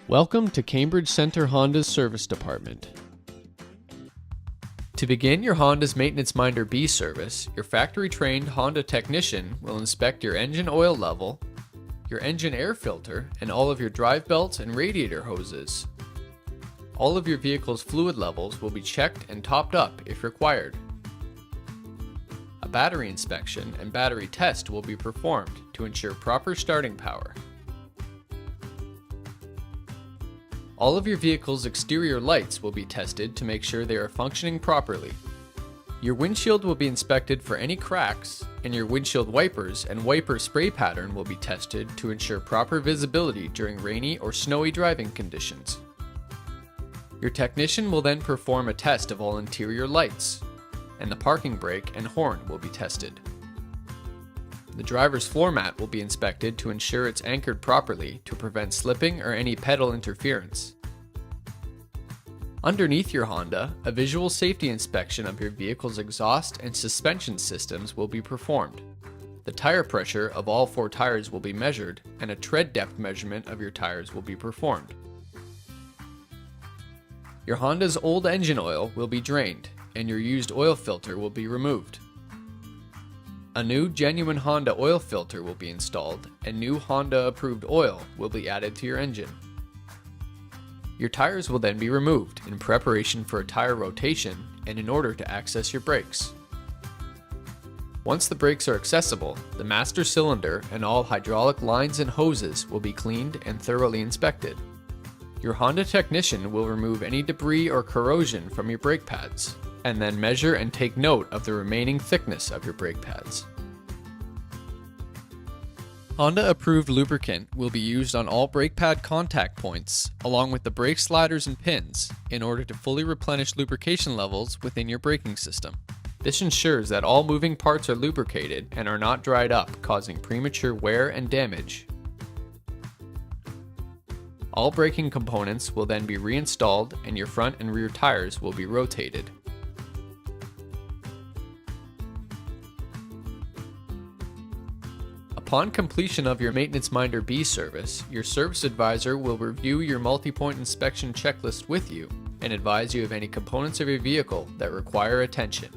Welcome to Cambridge Center Honda's Service Department. To begin your Honda's Maintenance Minder B service, your factory-trained Honda technician will inspect your engine oil level, your engine air filter, and all of your drive belts and radiator hoses. All of your vehicle's fluid levels will be checked and topped up if required. A battery inspection and battery test will be performed to ensure proper starting power. All of your vehicle's exterior lights will be tested to make sure they are functioning properly. Your windshield will be inspected for any cracks, and your windshield wipers and wiper spray pattern will be tested to ensure proper visibility during rainy or snowy driving conditions. Your technician will then perform a test of all interior lights, and the parking brake and horn will be tested. The driver's floor mat will be inspected to ensure it's anchored properly to prevent slipping or any pedal interference. Underneath your Honda, a visual safety inspection of your vehicle's exhaust and suspension systems will be performed. The tire pressure of all 4 tires will be measured, and a tread depth measurement of your tires will be performed. Your Honda's old engine oil will be drained, and your used oil filter will be removed. A new genuine Honda oil filter will be installed, and new Honda approved oil will be added to your engine. Your tires will then be removed in preparation for a tire rotation and in order to access your brakes. Once the brakes are accessible, the master cylinder and all hydraulic lines and hoses will be cleaned and thoroughly inspected. Your Honda technician will remove any debris or corrosion from your brake pads, and then measure and take note of the remaining thickness of your brake pads. Honda approved lubricant will be used on all brake pad contact points, along with the brake sliders and pins, in order to fully replenish lubrication levels within your braking system. This ensures that all moving parts are lubricated and are not dried up, causing premature wear and damage. All braking components will then be reinstalled, and your front and rear tires will be rotated. Upon completion of your Maintenance Minder B service, your service advisor will review your multi-point inspection checklist with you and advise you of any components of your vehicle that require attention.